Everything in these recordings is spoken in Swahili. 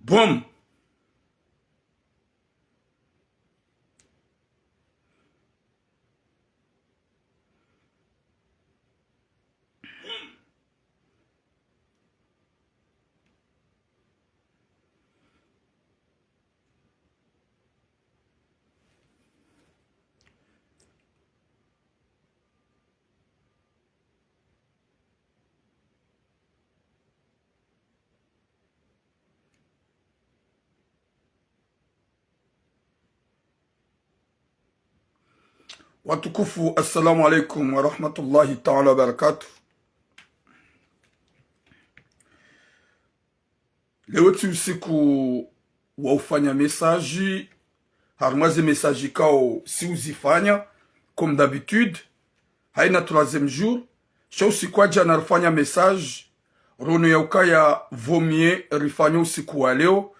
Boom. Watukufu, assalamu alaikum wa rahmatullahi ta'ala wa barakatuh. Leo ti usiku wa ufanya mesaji, harmaze mesaji kao si uzifanya, comme d'habitude, haina troisième jour, sha usiku aja na rifanya mesaji, rono ya ukaya vomie rifanya usiku wa leo.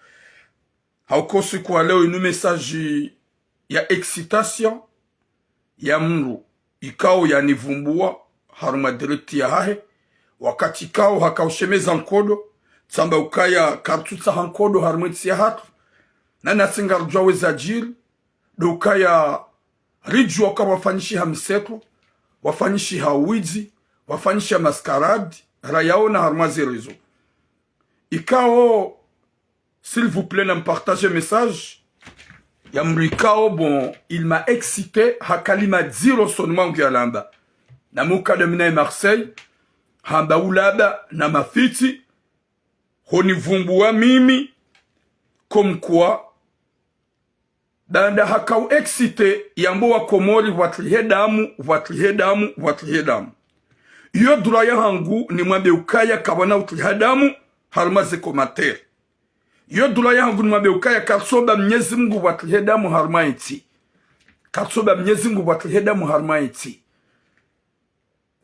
Hauko usiku wa leo inu mesaji ya excitation, ya mru ikao ya nivumbua haruma direkti ya hahe wakati kao hakaushemeza nkodo tsamba ukaya kartutsa hankodo harumwetsi ya hatu na nasinga rujwa weza jiri do ukaya riju waka wafanyishi hamseto wafanyishi hawizi wafanyishi maskaradi rayaona haruma zerezo ikao s'il vous plaît na partage message Yamrikao, bon, il m'a excité, hakalima zero sonnement gyalamba. Na muka de mina Marseille, hamba ulaba na mafiti, honivumbua mimi, comme quoi, danda hakau excité, yambo wa komori watlihedamu. Iyo duraya hangu ni mwambe ukaya kawana utlihedamu, harmaze komatere. Yo dula yangu nmabe ukaya katsoba mnyezi Mungu watliheda muharmaiti. Katsoba mnyezi Mungu watliheda muharmaiti.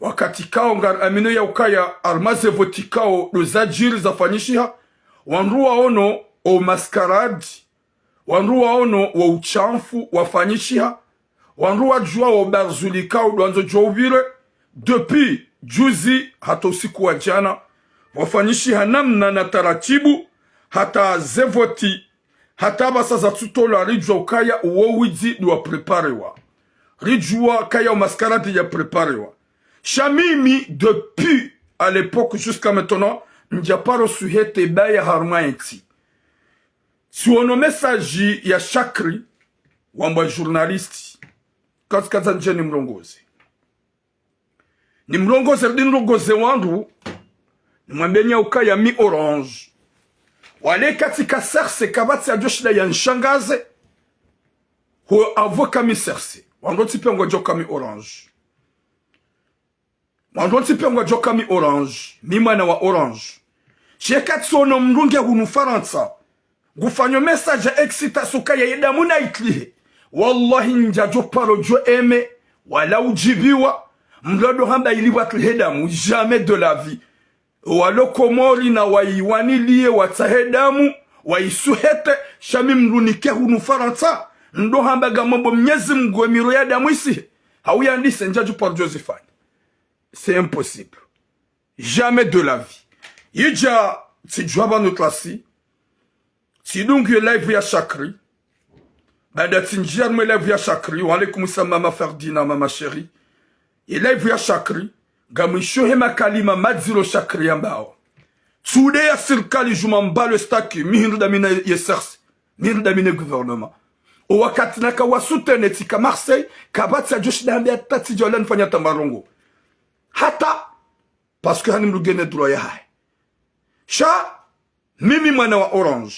Wakati kao ngar amino ya ukaya armaze votikao dozajiri zafanyishiha. Wanruwa ono o maskaradi. Wanruwa ono wa uchanfu wafanyishiha. Wanruwa jua o barzulikao duanzo jua uvire. Depuis juzi hata usiku wa jana. Wafanyishiha namna na taratibu. Hata zevoti, hata basa za tutola rijua ukaya uwowidzi duwa preparewa. Rijua kaya umaskarati ya preparewa. Shamimi, depuis à l'époque jusqu'à maintenant, njaparo suhete baya harma enti. Si ono message ya Chakri, wamba journalisti, kaza nje ni mrongoze. Ni mrongoze wangu, ni mwambenya ukaya mi orange. Wale katika serse kabati ya joshida ya nshangaze ho avoka mi serse wandoti pengo joka mi orange mi mwana wa orange shekatso no mrunge hunu faransa gufanyo message excitation kaya yeda muna itlihe wallahi njajo paro jo eme wala ujibiwa mlodo hamba iliwa tlihedamu jamais de la vie walokomori na waiwanilie watahedamu waisuhete shami mrunike hunu faransa ndo hambaga mambo mnyezi Mungu emiro ya damu isi hauyandise njaju par Josephine. C'est impossible, jamais de la vie. Ija tijwaba nutlasi tidungu live ya Chakri bada tinjia mwe live ya Chakri wa alaikum salam mama Ferdina mama chérie live ya Chakri Gamisho hema kalima madziro Chakri yambao. Tsude ya sirkali jumambalo staki mihindu damine yeserse. Mihindu damine gouvernement. O wakati naka wasutene tika Marseille. Kabati ya joshi dambe ya tati jolan fanya tamarongo. Hata. Parce que hani mlugene duro ya hai. Sha. Mimi mwana wa orange.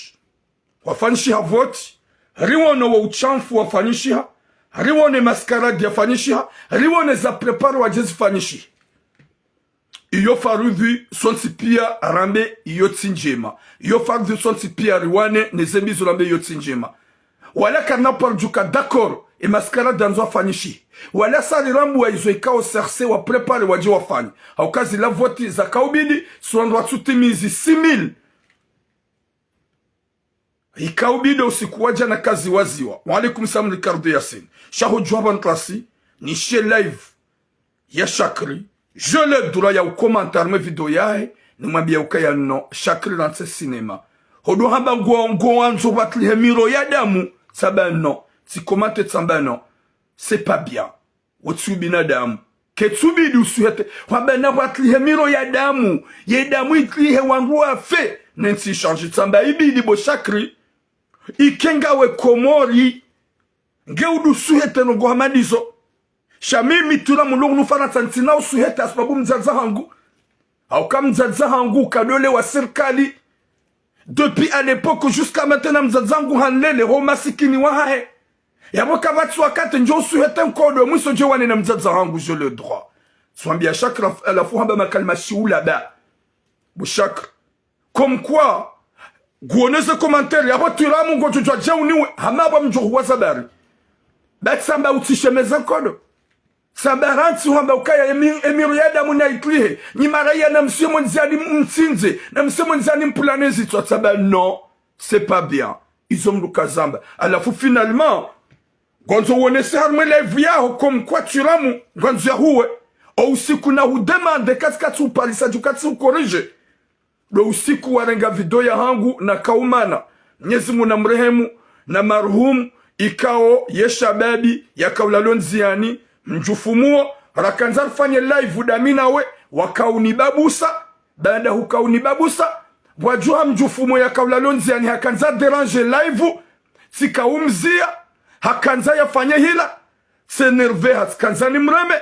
Wafanishiha voti. Riwono wa uchanfu wafanishiha. Riwone maskaradi ya fanishiha. Riwone za preparo wa jezi fanishiha. Iyo faruvi sonsi pia rambe iyo tsinjema. Iyo faruvi sonsi pia riwane nezembizo rambe iyo tsinjema. Wala kana parjuka d'accord e maskara danzo afanishi. Wala sari rambu wa izo ikao serse wa prepare waji wafani. Haukazi la voti za kaubidi suandu watutimizi 6,000. Ikaubidi usiku waja na kazi waziwa. Waalaikum salam Ricardo Yassine. Shahu Jwaba Nklasi ni she live ya Chakri. Je le droit ya commentaire me vidéo yae ni mwambia ukaya no Chakri lance cinéma Hodo hamba ngo anzo batli miro ya damu. Saba non. Si komate tsamba non. C'est pas bien. Otsubi na damu. Ketsubi du suhete. Wamba na batli miro ya damu. Ye damu itli he wangu afe. Nensi change tsamba ibi di bo chakri. Ikenga we komori. Ngeudu suhete no gohamadizo. Shami mitula mulungu nufana tantina usuhete asbabu mzaza hangu. Au kam mzaza hangu kadole wa serikali. Depuis à l'époque jusqu'à maintenant mzaza hangu hanlele homa sikini wahahe. Yabo kavatsu wakate njo usuhete mkodo mwiso jewane na mzaza hangu je le droit. Swambia chakra la fuhamba makalma shiula ba. Bushakra. Comme quoi, guoneze commentaire yabo tiramu ngojo jwa jauniwe hamaba mjo wazabari. Batsamba utishemeza kodo. Sambaranti wamba ukaya emiru ya damu na iklihe. Ni maraya na msemo nziani mtsinze. Na msemo nziani mpulanezi tuwa samba. Non, c'est pas bien. Izomru kazamba. Alafu finalement, gonzo wonese harme live yao comme quoi turamu. Gonzo ya huwe. O usiku na hudemande katikati upalisa jukati ukorije. Do usiku warenga video ya hangu na kaumana. Mwenyezi Mungu na mrehemu na marhum ikao yeshababi ya kaulalon ziani. Mjufumuo rakanza fanye live udamina we wakaunibabusa baada hukaunibabusa wajua mjufumo ya kaulalonzi yani hakanza derange live sikaumzia hakanza yafanye hila senerve hakanza ni mreme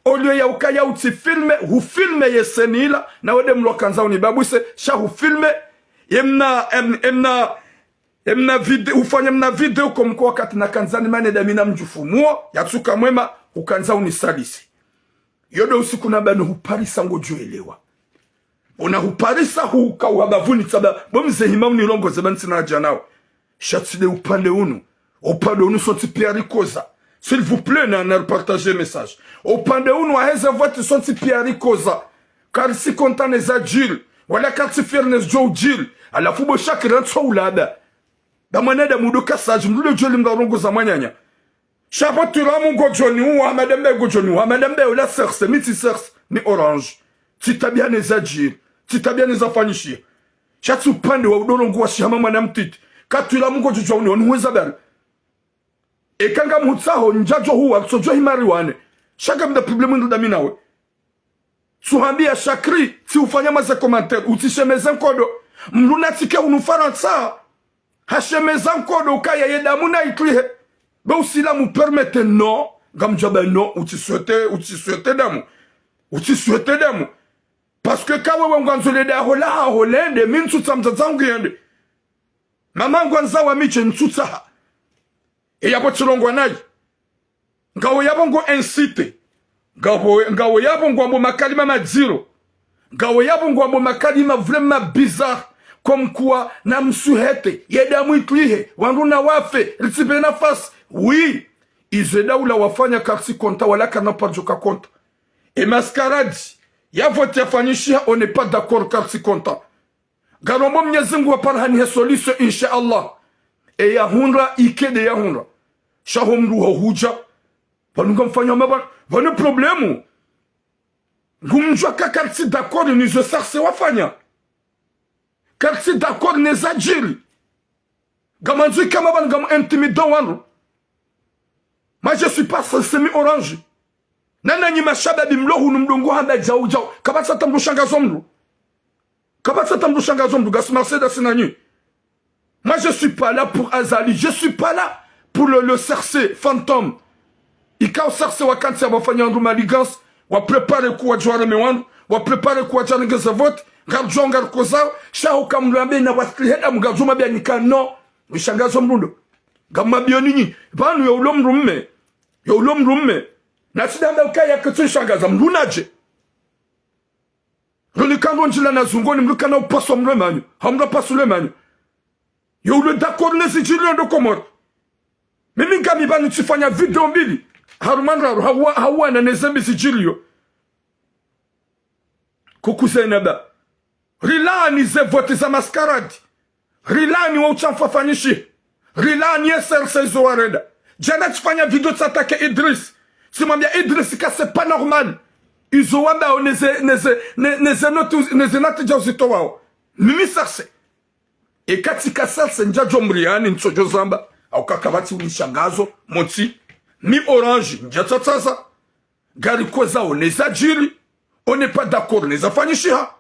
olio ya ukaya uti filme hu filme yeseni hila na wede mlo kanza unibabuse sha hu filme emna video ufanye mna video komko wakati na kanzani mane damina mjufumuo yatsuka mwema ukanza unisalisi. Yodo usiku na bano huparisa ngojuelewa. Ona huparisa huka uhabavuni tsaba. Bomze himamu ni longo zebansi na janao. Chatsile upande unu. Upande unu sonti piari koza. S'il vous plaît na partager message. Upande unu aheze vote sonti piari koza. Car si kontane za jil. Wala car si fairness jo jil. Ala fubo shaki rentso ulada. Damaneda mudoka saj. Mlulo joli mdarongo za manyanya. Chapo turamu gojoni uwa madembe gojoni uwa madembe ula serse miti serse ni orange titabia neza jir titabia neza fanyishia chatsu pande wa udolongo wa shihama mwana mtiti katuramu gojoni uwa nuweza bari ekanga mhutsaho njajo huwa sojo himari wane shaka mda problemu nda minawe suhambia shakri si ufanya maze komantere utishemeze nkodo mluna tike unufaransa hashemeze nkodo ukaya yedamuna iklihe. Ben aussi là nous permettez non, comme je ben non, ou tu souhaitais d'amour, parce que quand on gagne les dés hola Hollande, min tout ça m'zanguende, maman gwanza wa miche tout ça, et y'a pas de longwanai, ngawo yabongo incité, ngawo yabongo makalima madziro, ngawo yabongo makalima vraiment bizarre. Comme quoi, na msuhete, yedamu iklihe, wanguna wafe, ritipe nafasi. Oui, izeda ula wafanya karsi konta wala kana parjoka konta. Et mascarade, ya vote ya fanyishia, on n'est pas d'accord karsi konta. Garombo mnyezingu waparhani ya solution insha Allah. E ya hunra, ike de ya hunra. Shahomru ho huja. Panunga mfanya maba, vane problemu. Gumjwa ka karsi d'accord, nizo sarse wafanya. Karsi d'accord nezajiri. Gamanzui kamaban gam intimidant wanru. Moi je suis pas semi-orange. Nana ni mashababi mlohu numdungu handa jau jau. Kabasa tamdu shanga zomdu. Kabasa tamdu shanga zomdu. Gas Mercedes sinanyu. Moi je suis pas là pour Azali. Je suis pas là pour le cercé fantôme. Ika o cercé wakansi ya wafanya andu maligans. Wa prepare kuwa juare mewandu. Wa prepare kuwa jane geza vote. Garjon gar kozao. Shao kamlambe na wasliheda mgazuma bia nikano. Mishanga zomdu. Gamma bionini. Vanu ya ulom rumme. Ya ulom rumme. Na sidamba ukaya kutu shagaza mlunaje. Rulikando njila na zungoni mlukana upaso mlemanyu. Hamla pasu lemanyu. Ya ule d'accord nesi jili ndo komori. Mimi ngami bani tifanya video mbili. Harumanraru hawa na nezembi si jili yo. Kukusenaba. Rilani ze vote za maskaradi. Rilani wa uchamfafanishi. Rilani SRC Zoareda. Jana tifanya video tsatake Idris. Simambia Idris ka c'est pas normal. Izowamba neze nati jazito wao. Mimi sarse. E katika sasa njajo mriani nchojo zamba au kakabati unishangazo moti mi orange njata sasa gari kwa zao neza jiri on n'est pas d'accord neza fanyishiha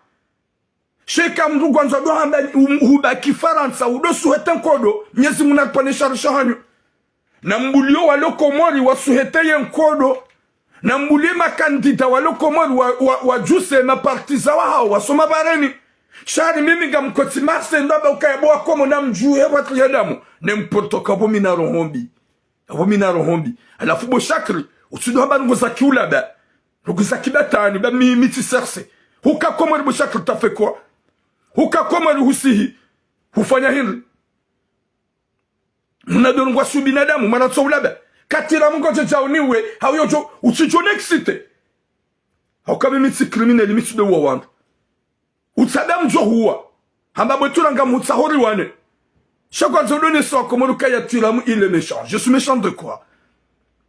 sheka mndu gwanza do hamba hubaki Faransa udo suhete nkodo nyezi munapanisha rishahanyo na mbulio walokomori wasuhete yenkodo na mbulio makandida walokomori wa juse mapartiza wa hao wasoma bareni shari mimi nga mkoti marse ndoba ukayeboa komo na mjue watu yadamu ne mportoka womina rohombi alafu bo shakri usudu haba nungo za kiula ba nungo za kibatani ba miti serse huka komori bo shakri tafe kwa huka komori husihi hufanya hili mnadonungwa su binadamu manatso ulaba katira mungo jejauniwe hau yojo uchichone eksite hauka miti kriminali miti de wawandu utsadam jo huwa hamba botura nga mutsahori wane chaque donné ça comme le kaya tiramu il est méchant je suis méchant de quoi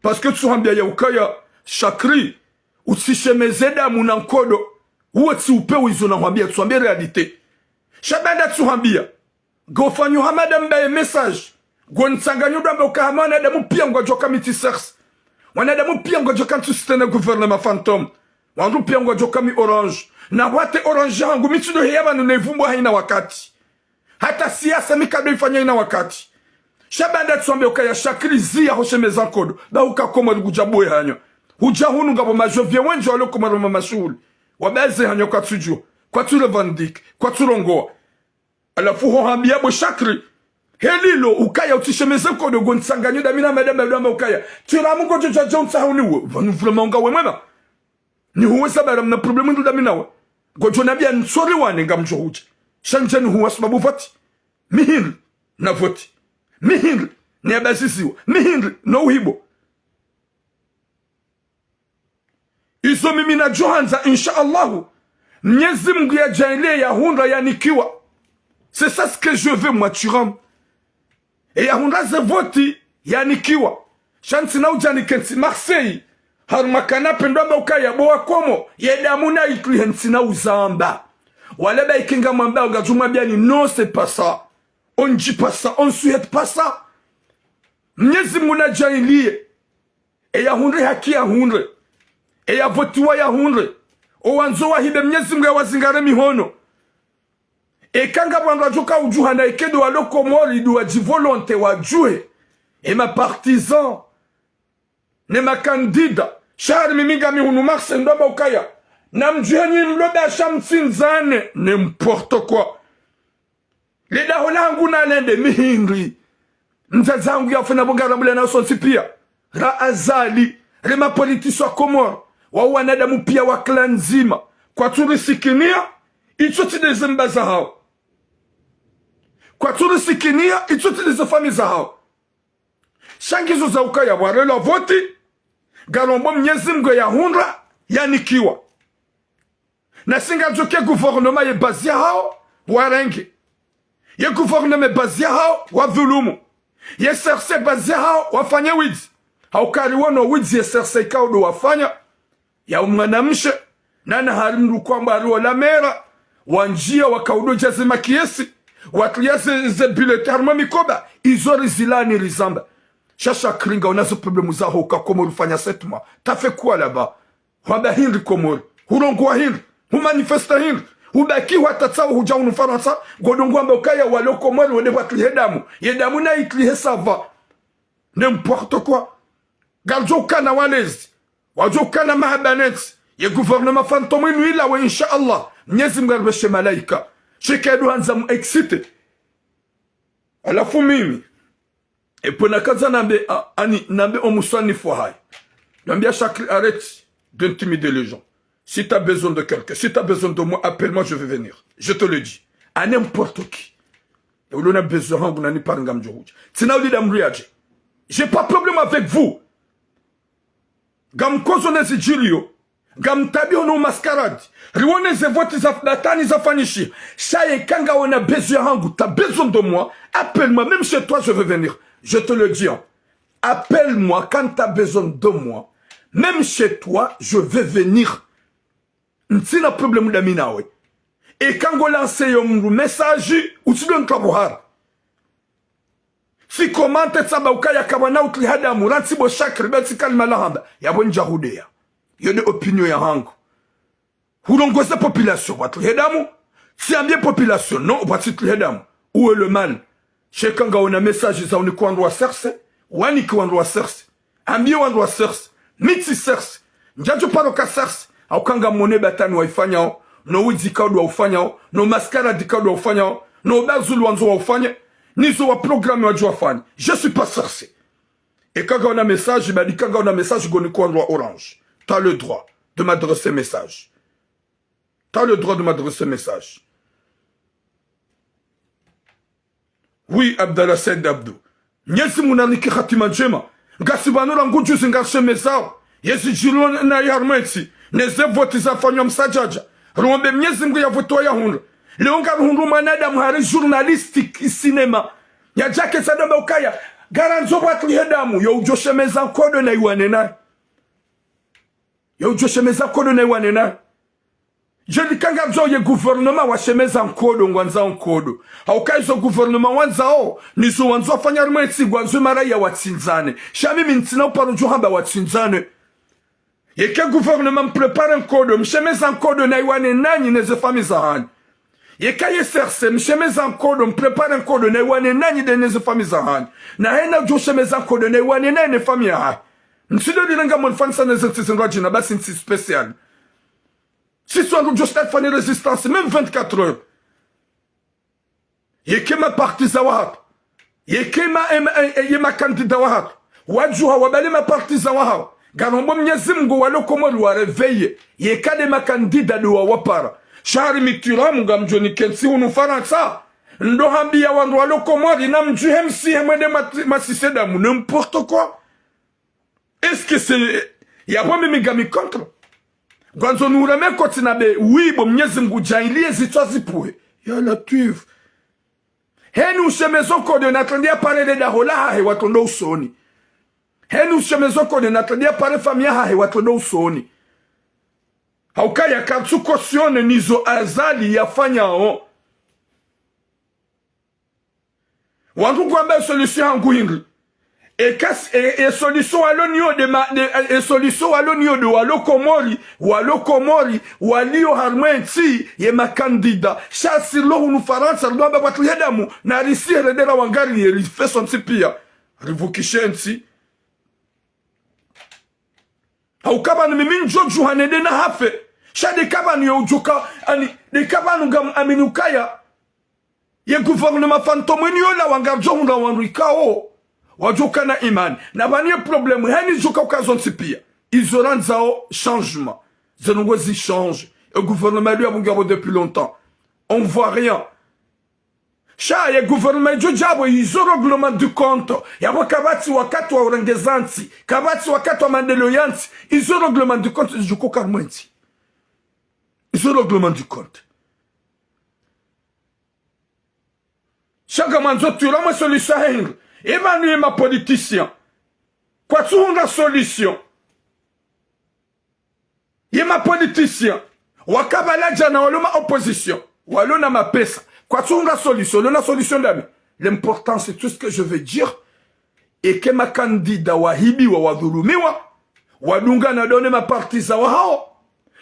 parce que tu hambia ya ukaya shakri utsishemezeda munankodo uwatsi upe wizo na hambia tu hambia réalité shabanda tu hambia gofanyo hamada mbaye message gonsanganyo damba ukahamana da mupia ngo joka miti sers wana da mupia ngo joka tusitena gouvernement fantôme wandu pia ngo joka mi orange na wate orange hangu mitudo heyaba nunevumbo haina wakati hata siasa mikado ifanya ina wakati shabanda tuambe ukaya shakri zia hoshemeza nkodo da ukakoma lugujaboe hanyo hujahunu ngabo majovie wenjo walokoma roma mashuli wabaze hanyo kwa tujo kwa tulevandik kwa turongoa alafu hohambia bo shakri helilo ukaya utishemeza nkodo gonsanganyo da mina madame ukaya tiramuko jojo nsahuniwo vanu vraiment ngawe mwema ni huwe sabara mna problemu ndu da minawe gojo nabia nsori wane nga mjohuja shanjani huwa sababu voti mihindri na voti mihindri ni abasisiwa mihindri na uhibo iso mimi na johanza insha Allahu mnyezi Mungu ya jaile ya hundra yanikiwa c'est ça ce que je veux moi turam et ya hundra ze voti yanikiwa shanti na ujani kensi Marseille harumakana pendwamba ukaya boa komo yedamuna ikli hensina uzamba waleba ikinga mwamba ugajuma biani non c'est pas ça on dit pas ça on souhaite pas ça mnyezi muna jailie e ya hundre haki ya hundre e ya votiwa ya hundre o wanzo wa hibe mnyezi mga wazingare mihono e kanga bwanda joka ujuha na ekedo waloko mori du wajivolonte wajue e ma partisan ne ma candida shari mimiga mihunu marse ndoba ukaya na mjuhenyi mloda shamsinzane n'importe quoi leda holangu na lende mihindri mzazangu ya fena bongara mule na sonsi pia ra azali rema politisi wa komoro wa wanadamu pia wa klan nzima kwa turisikinia ichoti deze mbaza hao kwa turisikinia ichoti deze fami za hao shangizo za ukaya warela voti galombo mnyezi mgo ya hundra yanikiwa na singa joke gouvernement ye bazia hao warenge ye gouvernement bazia hao wa dhulumu ye serse bazia hao wafanya wizi haukari wono wizi ye serse kaudo wafanya ya umwanamshe nana harimru kwamba aliwa la mera wanjia wakaudo jazima kiesi watliase ze biletarma mikoba izori zilani rizamba shasha kringa unazo problemu za hoka komori fanya 7 mois ta fait quoi là-bas waba hindi komori hurongo hindi humanifesta hindi hubaki watatsawa hujaunu Faransa godongo amba ukaya waloko mori wone watu yedamu na itli hesava n'importe quoi garjo kana walezi wajo kana mahabanet ye gouvernement fantôme nuila wa insha Allah mnyezi mgarbeshe malaika shikedu hanza mu excité alafu mimi epona kaza nambe omusani fohai nambia chaque arrête d'intimider les gens. Si tu as besoin de quelqu'un, si tu as besoin de moi, appelle-moi, je vais venir. Je te le dis. À n'importe qui. Et on a besoin de nous parler de vous. J'ai pas de problème avec vous. Gam kozone zijilio. Gam tabio no mascarade. Rione ze vote za datani za fanishi. Chaye kanga on a besoin de vous. Tu as besoin de moi. Appelle-moi. Même chez toi, je vais venir. Je te le dis. Appelle-moi quand tu as besoin de moi. Même chez toi, je vais venir. Ntina problème d'aminawe. Et quand on lance un message, ou tu donnes un si commente ça, ya kawana utlihada muranti bo shakri, beti kalma lahamba, ya bon jahudea. Yone opinion ya hangu. Hulongoza population, watlihedamu. Si ambie population, non, watlihedamu. Où est le mal? Chekanga on a message, ça on est quoi endroit serse? Wani kwa endroit serse? Ambie endroit serse? Miti serse? Njaju paroka serse? Au kanga mone batani wa ifanya no widi kaudu wa ufanya no mascara di kaudu wa ufanya no bazulu wanzo wa ufanya nizo wa programme wa jua fanya. Je suis pas sorcier. Et quand on a message, il dit quand on a message, on est endroit orange. T'as le droit de m'adresser message. T'as le droit de m'adresser message. Oui, Abdallah Said Abdou. Nyesi munaniki khatima njema. Ngasibano rangu juzi ngashe mesao. Yesi jilon na yarmeti. Neze voti za fanyo msajaja. Rumbe mnyezi mgu ya voto ya hundu. Leonga hundu manada mhari journalistique cinéma. Ya jake sadamba ukaya. Garanzo batli hedamu. Yo ujoshe meza kodo na iwane na. Yo ujoshe meza kodo na iwane na. Je dis kanga zo ye gouvernement wa shemeza nkodo ngwanza nkodo. Haukai zo gouvernement wanza o. Nizo wanzo fanya rumeti gwanzo mara ya watsinzane. Shami mintina uparo johamba watsinzane. Yeke gouvernement prépare un code, mshemeza nkodo na iwane nani neze fami za hani. Yeka yeserse, mshemeza nkodo, prépare un code na iwane nani de neze fami za hani. Na hena jo shemeza nkodo na iwane nani ne fami ya hai. Msido dilenga mwanfansa neze tisinwa jina basi nsi spécial. Si soit jo stade fani résistance, même 24 heures. Yeke ma parti za wahatu. Yeke ma kandida wahatu. Wajuha wabali ma parti za wahatu. Garombo mnyezi mgo walokomori wa reveye. Yekade makandida duwa wapara. Shari mitiramu nga mjoni kensi unu faransa. Ndo hambi ya wandu walokomori na mjuhe msihe mwende masisedamu. N'importe quoi. Est-ce que c'est... Yabwa mimi gami contre. Gwanzo nureme koti nabe. Oui, bo mnyezi mgo jailie zitwa zipuhe. Ya latif. Heni ushemezo kode natrandia parele da hola hahe watondo usoni. Henu shemezoko ne natadia pare famia hahe watodo usoni. Haukaya katsuko sione nizo azali yafanya o. Wangu kwamba solution hangu hingri. E solution alonio de solution alonio de walokomori walio harmenti ye makandida. Chasi lo unu faransa lwamba watu hedamu na risi heredera wangari ye rifeso ntipia. Rivukishensi. Au kabanu mimi njoju hanede na hafe. Shade kabanu ya ujuka. De kabanu gam aminukaya. Ye gouvernement fantomweni yola wangarjo hunda wanrikao. Wajuka na imani. Na baniye problemu. Heni juka ukazon sipia. Izoran zao changement. Zenongwezi change. Le gouvernement lui a bungabo depuis longtemps. On voit rien. Sha ya gouvernement jojabo izo règlement du compte. Yabo kabati wakati wa urengezanti. Kabati wakati wa mandeloyanti. Izo règlement du compte juko karmenti. Izo règlement du compte. Chaque manzo tura ma solution henry. Emmanuel ma politicien. Kwa tuhunga solution. Ye ma politicien. Wakabala jana waloma opposition. Walona ma pesa. Quoi tu as solution? La solution d'ami. L'important c'est tout ce que je veux dire. Et que ma candidat wahibi wa wadhulumiwa. Wadunga na donne ma partie za wahao.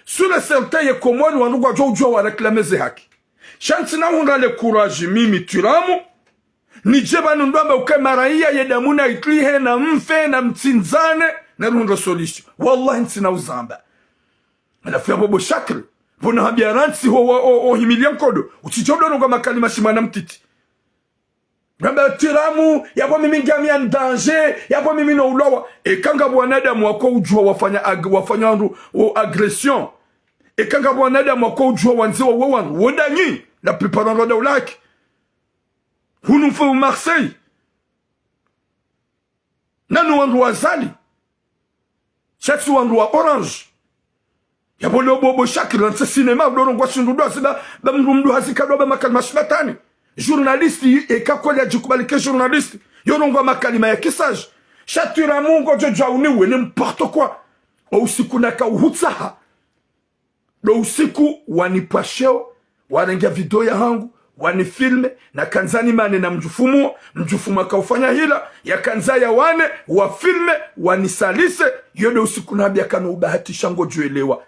Sur le certain ye komoni wanduga jojo wa réclamer ze haki. Shanti na hunda le courage mimi turamu. Ni jeba nundwamba ukemaraia ye damuna itlihe na mfe na mtinzane. Na hunda solution. Wallahi ntina uzamba. La faire bobo chakre. Pona habiaransi ho himilian kodo. Uchichodo nunga makalima shimana mtiti. Gamba tiramu, yabo mimi ngami en danger, yabo mimi no ulowa. E kanga bwanadamu wako ujua wafanya agression. E kanga bwanadamu wako ujua wanziwa wawan. Wodanyi, la plupart dans le lac. Hunu mfe Marseille. Nanu wandu wa Zali. Chaki wandu wa Orange. Yabo le bobo chakri dans ce cinéma, blongo kwa shundudo asiba, ba mrumdu hasikado ba makalima shimatani. Journaliste et kakolia djukubalike journaliste yonongwa makalima ya kisage chatura mungo jojo uniwe n'importe quoi usiku naka uhutsaha do usiku wanipasheo warengia video ya hangu wani filme na kanzani mane na mjufumu akaufanya hila ya kanza ya wane wa filme wanisalise yode usiku nabi akana ubahatisha ngojuelewa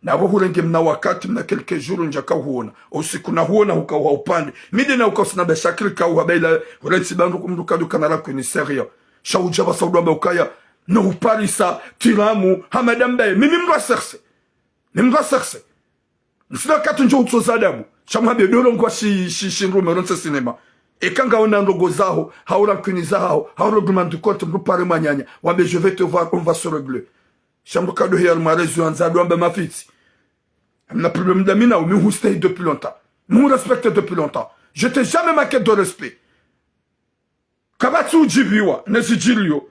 na hurenge mna wakati mna kelke juru njaka huona usiku na huona hukawa upande midi na ukosina beshakiri kauwa baila hurensi bandu kumduka dukanara kwenye serio shaujaba saudu amba ukaya na uparisa tiramu hamadambaye mimi mdwa serse nsina katu njo utsoza adabu chama bedolo ngwa shinrume ronse sinema ekanga ona ndogo zaho haura kuni zaho haura gman du compte mdu pare manyanya wambe je vais te voir on va se régler chambo kado hier marezu anzado ambe mafiti amna problème d'amina ou mi hustay depuis longtemps nous respecte depuis longtemps je t'ai jamais manqué de respect kabatsu jibiwa nezijilio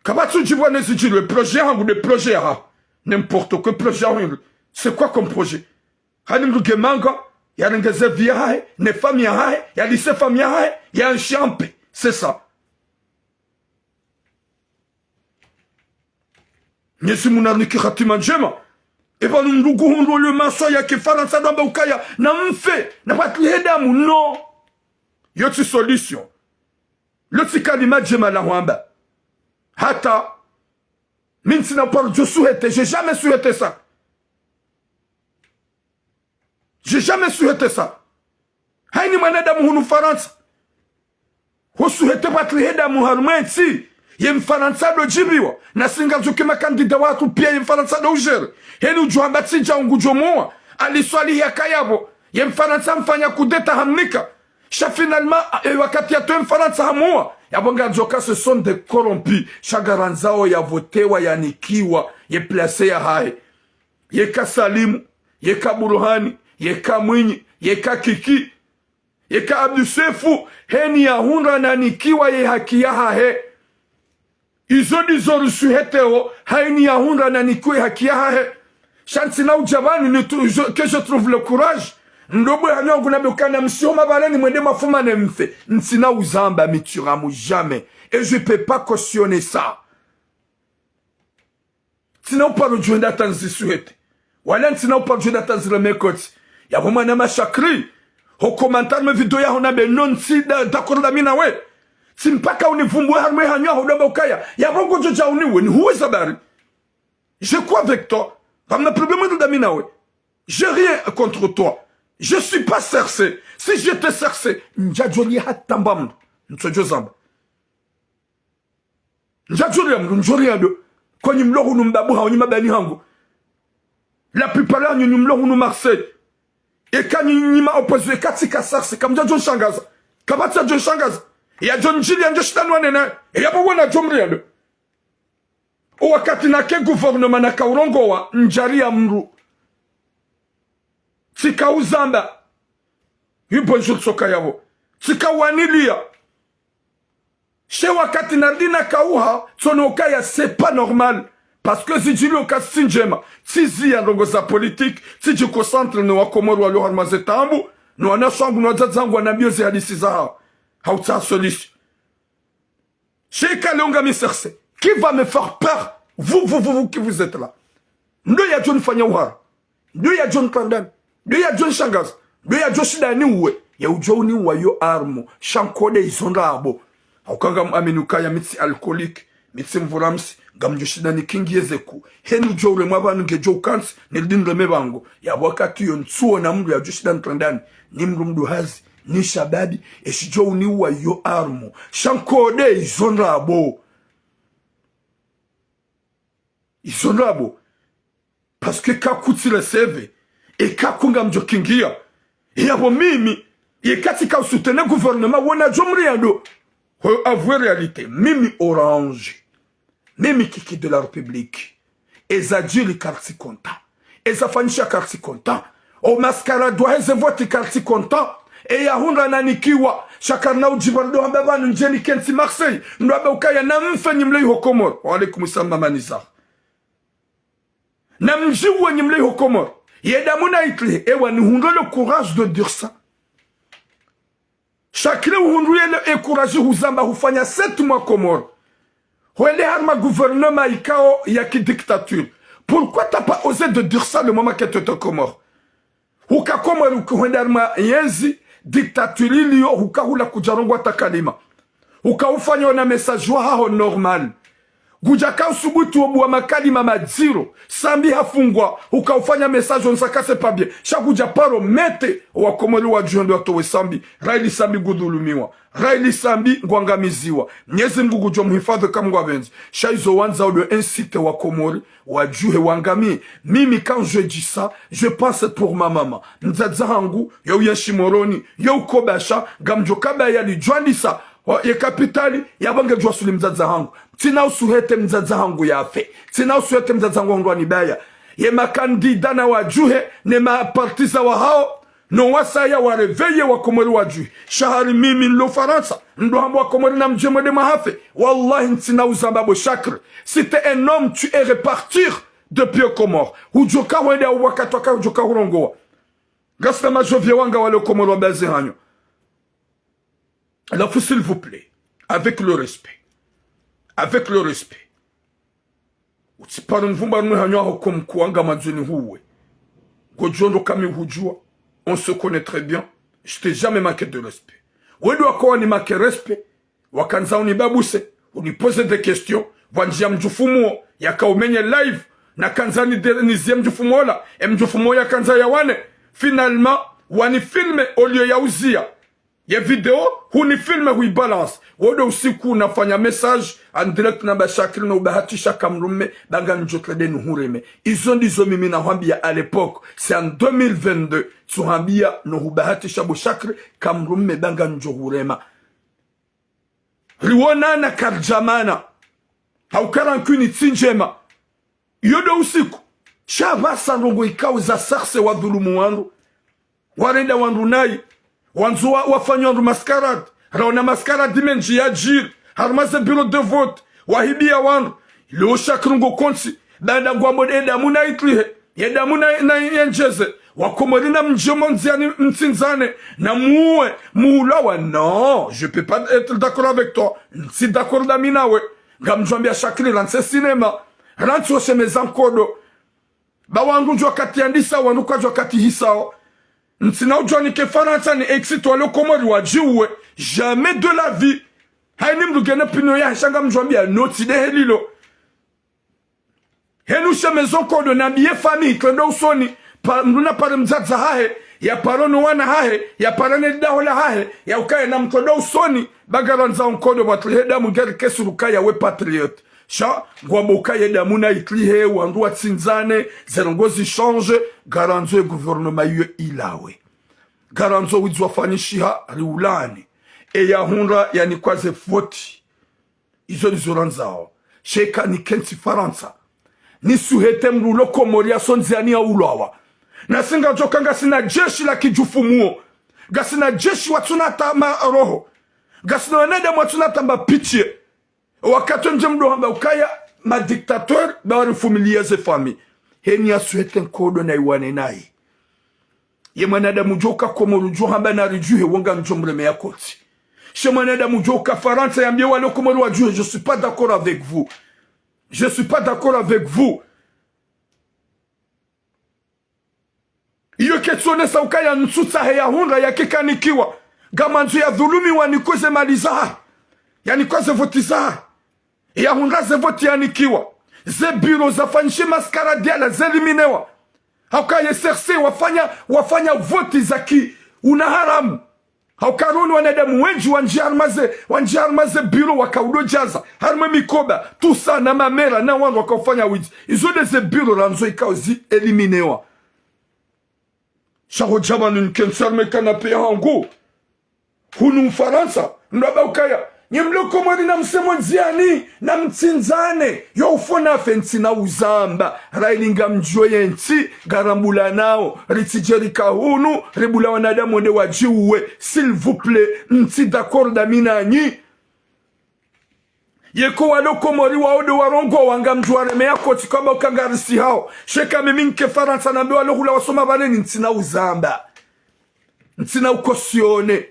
Kabatsu jibiwa nezijilio projet hangu de projet ha n'importe que projet hangu c'est quoi comme projet hanimdu gemanga ya rengeze via hae ne famille hae ya lycée famille hae ya un champ c'est ça Nyesi munarniki khatima njema eba ndugu hundo le maso ya kifaransa damba ukaya na mfe na pati hedamu no yoti solution loti kalima jema la wamba hata minsi na par je souhaité j'ai jamais souhaité ça haini mwanadamu hunu faransa husuhete pati hedamu harumenti ye mfaransa do jibiwa na singa zuke makandida watu pia ye mfaransa do ujere heni ujuhamba tsinja ungujomoa aliswali ya kayabo ye mfaransa mfanya kudeta hamnika sha finalement wakati ya to mfaransa hamua yabonga njoka ce sont des corrompus shagaranzao ya votewa ya nikiwa ye place ya hae ye kasalimu ye kaburuhani ye kamwinyi ye kakiki ye ka abdusefu heni ya hunra na nikiwa ye haki ya hae izo dizoru suheteo haini ya hunra na nikwe hakia hae shansi na ujabani que je trouve le courage ndobwe hanyangu nabekana msioma baleni mwende mafuma ne mfe nsina uzamba mituramu jamais et je peux pas cautionner ça tina uparo juenda tanzi suhete wala tina uparo juenda tanzi le mekoti ya huma na mashakri ho commentaire me video ya hona be non si d'accord da mina we simpaka univumbwe harme hanywa hodamba ukaya ya bongo joja uniwe ni huwe sabari je crois avec toi ramna problème de minawe j'ai rien contre toi je suis pas cercé si je te cercé njajoli hatambam nsojo zamba njajoli amru njori ado kwenye mlohu numbabu haonyi mabani hangu la plupart ya nyinyi mlohu nu Marseille et kanyi nyima opposé katika cercé kamja jo shangaza kabata jo shangaza ya John Jili ya njoshitanwa nena ya mwa na jomriado wakati na ke gouvernement na kaurongo wa njari ya mru tika uzamba yu bonjour soka yavo tika wanilia she wakati na dina kauha sonoka ya c'est pas normal parce que si jili oka sinjema tizi ya ndongo za politique si jiko centre ni wakomoru wa luhar mazetambu ni wanaswangu ni wadzadzangu wanambiozi hadisi za hao Hauta solution. Cheika Leonga Miserse. Qui va me faire peur? Vous qui vous êtes là. Nous y a John Fanyawara. Nous y a John Kandan. Nous y a John Shangas. Nous y a Joshida Niwe. Ya ujoni wa yo armo. Shankode izonda abo. Haukanga aminuka ya mitsi alcoolique. Mitsi mvuramsi. Gam Joshida ni kingi yezeku. Henu jowre mwabanu nge jow kansi. Nildinre mebango. Ya wakati yon tsuo na mdu ya Joshida Ntandani. Nimru mdu hazi. Ni shababi eshijo ni wa yo armo shankode izonrabo parce que kakuti le seve e kakunga mjokingia yabo mimi ye katika soutenir gouvernement wona jomri ando avouer réalité mimi orange mimi kiki de la république ezadjili karti content ezafanisha karti content o mascara doit se voter karti content e ya hunra nanikiwa shakarna ujibardo hababanu njeni kensi Marseille ndoabe ukaya na mfe nyimlei hokomor wa alaikum salam manisa na mjiwa nyimlei hokomor yedamuna itli ewa ni hunra le courage de dire ça chacun hunruye le courage huzamba hufanya 7 mois komor Wele harma gouvernement ikao ya ki dictature. Pourquoi t'as pas osé de dire ça le moment que tu te Comore? Huka Comore ukwende harma yenzi dictature iliyo huka hula kujarongwa takalima. Huka ufanya na message wa hao normal. Gujaka usubutu obu wa makalima madziro. Sambi hafungwa. Huka ufanya message onsaka se pa bien. Shakuja paro mete wa Komori wa juhendo watowe sambi. Raili sambi gudulumiwa. Raili sambi ngwangamiziwa. Nyezi Mungu jo mhifadhi kama ngwabenzi. Shaizo wanza ou le incite wa Komori. Wa juhe wangami. Mimi quand je dis ça, je pense pour ma maman. Nzaza hangu. Yo yeshimoroni. Yo kobasha. Gamjo kabaya li juandisa. Ye kapitali ya bange jwa suli mzaza hangu. Tina usuhete mzaza hangu ya fe. Tina usuhete mzaza hangu wa nibaya. Ye makandida na wajuhe. Ne mapartisa wa hao. No wasaya wa reveye wa Komori wa juhe. Shahari mimi nlo Faransa. Ndo hambu wa Komori na mjemo de mahafe. Wallahi ntina uzambabo chakre. Si t'es un homme, tu es repartir depuis au Comore. Ujoka wende au wakatoka ujoka hurongoa. Gasta majovye wanga wale Komori wa baze hanyo. Alors, s'il vous plaît, avec le respect, on se connaît très bien, je t'ai jamais manqué de respect. Wedo ako ni manqué respect, wakanza unibabuse, unipose des questions, wanjia mjufumuo, yaka umenye live, na kanza nizie mjufumo la, mjufumo ya kanza ya wane, finalement, wani filme au lieu ya uzia. Ye video, huni filme hui balance. Wodo usiku unafanya message, en direct na bashakili na ubahatisha kamrume, banga njotle de nuhureme. Izo ndizo mimi na hambia à l'époque, c'est en 2022, tu hambia no ubahatisha bashakili kamrume banga njohurema. Riwana na karjamana, haukara nkuni tinjema. Yodo usiku, shabasa nrongo ikauza sarse wa dhulumu wandu, warenda wandu nai, wanzu wafanya wandu maskarad. Raona maskarad dimenji ya jir. Harmaze bureau de vote. Wahibia wandu. Leo shakrungo konsi. Banda gwamode edamuna itlihe. Edamuna na yenjeze. Wakomori na mjomonziani mtsinzane. Na muwe. Muulawa. Non. Je peux pas être d'accord avec toi. Si d'accord daminawe. Gamjwambia shakri lanse cinema. Rantu oshe mezankodo. Ba wandu jwa kati andisa. Wandu kwa jwa kati hisao. Ntina ujwani ke Faransa ni exit wale Komori wajiwe. Jamais de la vie. Haini mdugene pino ya shanga mjwambia noti de helilo. Henu shemezon kodo na biye fami. Klendo usoni. Mduna pare mzaza hahe. Ya parono wana hahe. Ya parane dahola hahe. Ya ukaye na mkodo usoni. Bagaranza unkodo watlihe damu geri kesu lukaya we patriote. Sha, gwamba ukaye damu na itlihe. Wandu watsinzane. Zerongozi change. Garanzo gouvernement yu ilawe. Garanzo widzwa fanishiha riulani. E ya hunra ya ni kwaze voti. Izo ni zoranzao. Sheka ni kenti Faransa. Ni suhete mrulo Komori ya sonziani ya ulawa. Na singa jokanga sina jeshi la kijufumuo. Gasina jeshi watunata ma roho. Gasina waneda watunata ma pitie. Wakato nje mdo hamba ukaya ma diktator bawari fumilia ze fami. Heni ya suhete nkodo na iwane nai. Ye manada mujoka Komori jo hamba na rijuhe wonga njombreme ya koti. Chez manada mujoka Faransa yambie wale Komori wa juhe. Je suis pas d'accord avec vous. Je suis pas d'accord avec vous. Iyo ketsone sa ukaya nsuta heya hunra ya kekanikiwa. Gamanzu ya dhulumi wanikoze malizaha. Ya nikoze votizaha. Ya hunra ze voti ya nikiwa. Ze biro za fanshi maskara diala ze liminewa. Hauka SRC wafanya voti za ki unaharamu. Haukaruni wanadamu wenji wanjiarmaze biro wakaudo jaza. Harme mikoba. Tusa na mamera na wangu wakafanya wiji. Izo de ze biro ranzo ikao zi eliminewa. Sharo jamanu nkensarme kanape hangu. Hunu Mfaransa. Ndaba ukaya. Nyemlo Komori na msemo nziani. Na mtsinzane. Yo ufona fensi na uzamba. Railinga mjoye nti. Garambula nao. Ritijerika hunu. Rebula wanadamu wende wajiuwe. S'il vous plaît. Nti d'accord damina nyi. Yeko walo Komori waode warongo wanga mjuare mea koti kama ukangarisi hao. Sheka miminke Faransa na mbewa lohula wasoma bane ni ntina uzamba. Ntina ukosione.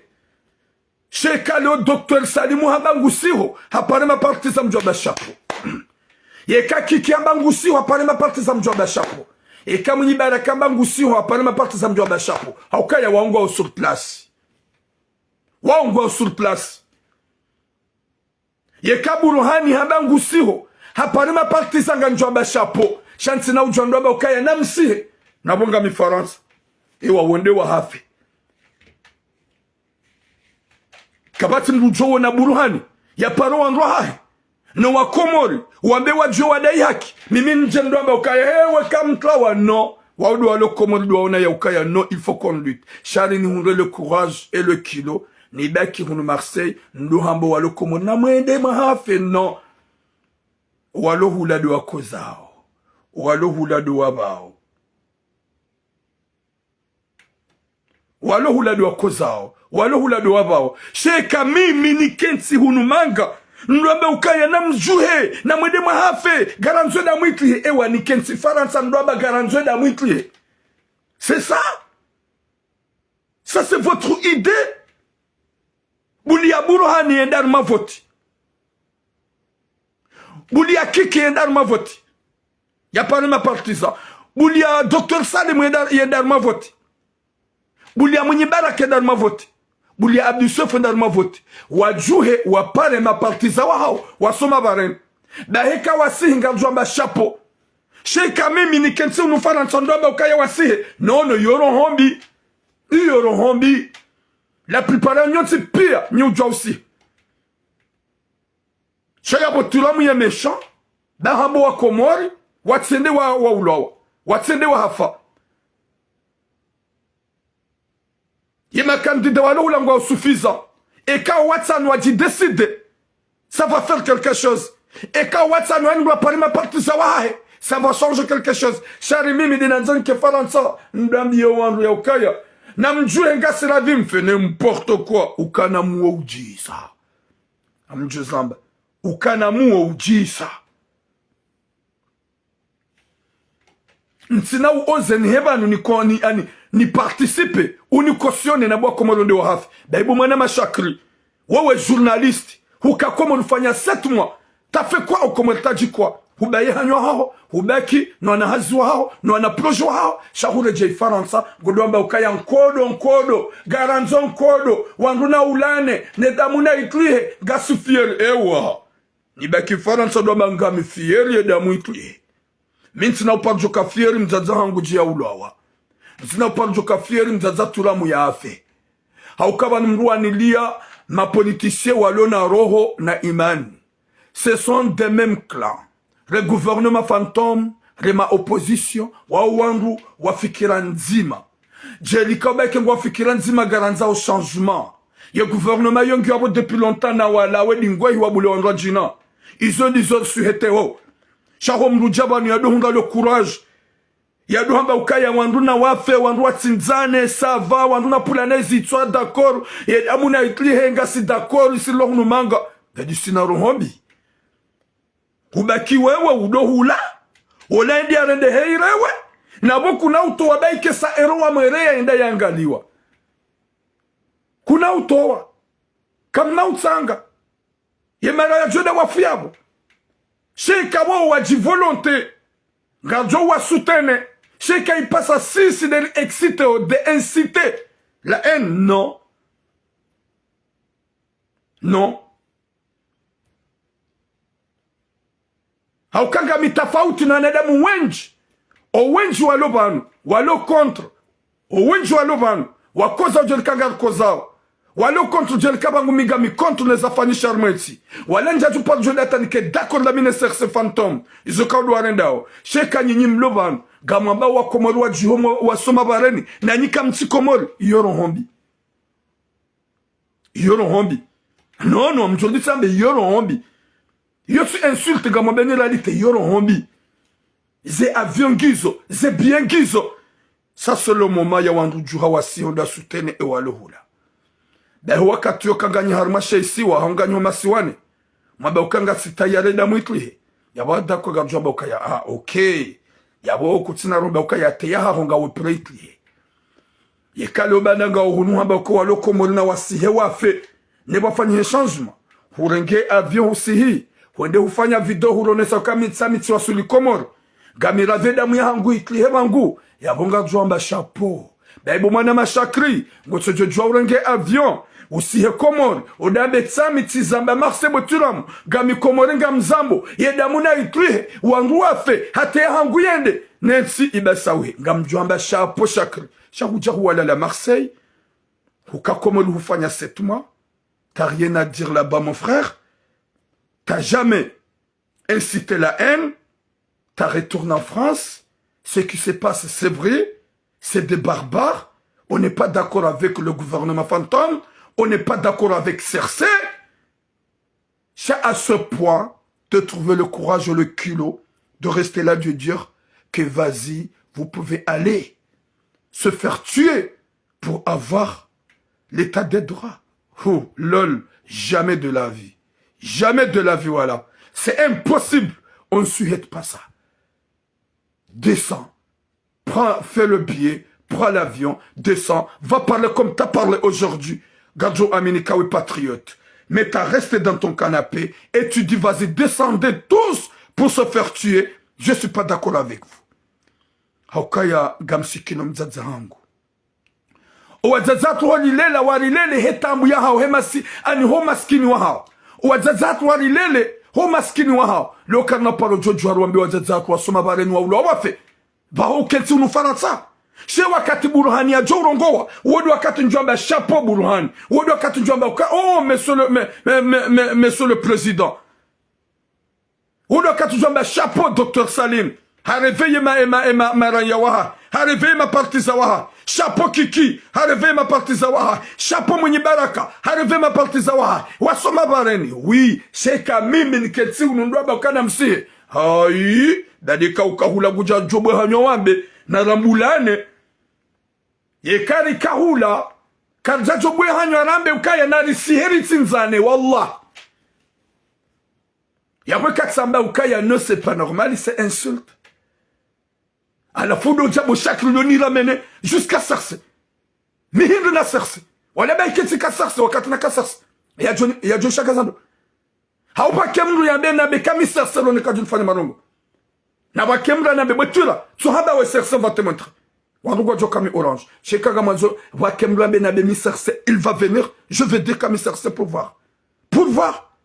sheka leo Dr. Salimu habangusiho hapana maparti za mjomba shapo yeka kiki habangusiho hapana maparti za mjomba shapo eka mwenye baraka habangusiho hapana maparti za mjomba shapo haukaya waongwa sur place waongwa sur place yeka Buruhani habangusiho hapana maparti za mjomba shapo shanti na ujondwa ukaya na msihe na bonga mifaransa ewa wende wa hafi kabati mrujowo na Buruhani ya paro wanro hahe no wakomori wambe wajio wadai haki mimi nje ndomba ukaya hewe kamtlawa no waudu walo komori duwaona ya ukaya no il faut qu'on lutte chari ni hunre le courage et le kilo ni baki hunu Marseille ndu hambo walo komori na mwende mahafe no walo huladu wako zao walo huladu wabao walo huladu wako zao walo huladu wabao sheka mimi ni kensi hunu manga ndwambe ukaya na mjuhe na mwede mahafe garanzwe da mwitlihe ewa ni kensi faransa ndwamba garanzwe da mwitlihe c'est ça c'est votre idée Bulia Buruhani endar mavoti Bulia Kiki endar mavoti ya parlement partisan Bulia Dr. Salim endar mavoti Bulia mwenye baraka endar mavoti Bulia Abdou Sof endar mavoti wajuhe wapare mapartiza wao wasoma baren daheka wasihi ngajwamba chapeau sheka mimi ni kensi unufana nsondoba ukaya wasihe nono yoro hombi la plupart des gens c'est pire ni ujwa aussi shaya botulamu ya méchant bahambo wa komori watsende wa ulowa watsende wa hafa yema candidat walo ulangwa suffisant et quand Watson wa dit décider ça va faire quelque chose et quand Watson wa ngwa parima parti sawahe ça va changer quelque chose shari mimi dinanzan ke faransa ndambi yo wandu ya ukaya na mjue ngasi la vie mfe n'importe quoi ukana muo ujisa amjue zamba ukana muo ujisa ntina uoze ni hebanu ni participe unikosione na bwa komolonde wa hafi baibu mwana mashakri wewe journaliste hukakoma unufanya 7 mois ta fait quoi au komoltaji quoi hubaye hanywa hao hubaki no anahazwa hao no anaprojwa hao shahure je faransa godwamba ukaya nkodo garanzo nkodo wanduna ulane nedamuna itlihe gasufier ewa nibaki faransa dwamba ngami fieri edamu itlihe minti na uparjoka fieri mzaza hangu jia ulawa minti na uparjoka fieri mzaza tulamu ya afe haukaba nimruwa nilia mapolitisye walona roho na imani ce sont des mêmes clans le gouvernement fantôme rema opposition wandu wafikira nzima jelika beke wafikira nzima garanza au changement ye gouvernement yongi wabo depuis longtemps na wala we dingwe wabule wandwa jina izo dizo suheteo shaho mrujaba ni yadohunga le courage yadohamba ukaya wandu na wafe wandu watsinzane sava wandu na pulanezi tswa d'accord ye amuna itlihenga si d'accord si lohnu manga gadi sina rohombi kubaki wewe udohula olendi arende heirewe na boku na utowa baike sa erowa mwerea enda yangaliwa kuna utowa kamna utsanga yemara ya joda wafuyabo sheka wo waji volonté ngajo wa soutene sheka il passe à 6 de exciter de inciter la haine non haukanga mitafauti na nadamu wenji walo banu walo contre wenji walo banu wakoza ujelikanga kozao walo contre ujelikabangu migami contre les afanyisha armeti walenja tupa ujelata nike d'accord la mine serse fantôme izo kaudu warendao sheka nyinyi mlobanu gamamba wakomori wa jihomo wasoma bareni na nyika mtikomori yoro hombi non mjoldi sambe yoro hombi yo su insulte gamo bene la lite yoro hombi ze avion gizo ze bien gizo ça c'est le moment ya wandu juha wasi honda soutene e walohula ba wakati yo kanganya harma sheisi wa hanganyo masiwane mabe ukanga sitayare da mwitlihe yabada ko gajwa ukaya okay yabo kutsina roba ukaya te ya honga we pretlihe yekalo bananga uhunu hamba ko waloko morina wasihe wafe ne wafanye changement hurenge avion usihi wende hufanya video huronesa kamitsa mitsi wasuli Komoro gamira veda myangu iklihe wangu yabonga jwamba chapeau baibo mwana mashakri ngotsojo jwa urenge avion usihe Komoro odabe tsami tizamba marse boturam gami Komoro nga mzambo yedamuna iklihe wangu afe hate hangu yende nensi ibasawe ngamjwamba chapeau shakri shahuja huwala la Marseille huka Komoro hufanya 7 mois. T'as rien à dire là-bas, mon frère. T'as jamais incité la haine. T'as retourné en France. Ce qui se passe, c'est vrai. C'est des barbares. On n'est pas d'accord avec le gouvernement fantôme. On n'est pas d'accord avec Cersei. C'est à ce point de trouver le courage et le culot de rester là, de dire que vas-y, vous pouvez aller se faire tuer pour avoir l'état des droits. Oh, lol, jamais de la vie. Jamais de la vie, voilà. C'est impossible. On ne souhaite pas ça. Descends. Fais le billet. Prends l'avion. Descends. Va parler comme tu as parlé aujourd'hui. Gadjo Aminikawi patriote. Mais tu as resté dans ton canapé et tu dis, vas-y, descendez tous pour se faire tuer. Je ne suis pas d'accord avec vous. Haukaya gamsikino mzazahangu. Wazazatu walilele walilele hetambu ya hao hemasi ani ho maskini wa hao. Wazazatu walilele ho maskini wa hao. Loka na palo jojo haruambi wazazatu wasoma barenu wa ulo wafe. Baho kensi unufaransa. She wakati Burhani ya jo urongowa. Wodi wakati njwamba chapeau Burhani. Wodi wakati njwamba oh monsieur le président. Wodi wakati njwamba chapeau Dr Salim. Hareveye ma raya waha. Hareveye ma partiza waha. Chapeau Kiki, hareve ma partiza waha. Chapeau mwenye baraka, hareve ma partiza waha. Wasoma bareni. Oui, sheka mimi niketsi unundwa bakana msihe. Hai, dadika ukahula guja jobwe hanyo wambe. Na rambulane. Yekari kahula. Karja jobwe hanyo arambe ukaya nari siheri tinzane, wallah. Yabwe katsamba ukaya no c'est pas normal, c'est insulte. À la fois de Djabo Chakri le ni ramene jusqu'à Cersei. Mihindu na Cersei. Wala ba iketi ka Cersei wakati na ka Cersei. Ya John Shakazando. Haupa kemru ya be na be kami Cersei lo ne ka fanya marongo. Na ba kemra na be botula. So haba we Cersei va te montrer. Wandugo jo kami orange. Shekaga manzo wa kemra be na be mi Cersei, il va venir, je vais dire kami Cersei pour voir. Pour voir.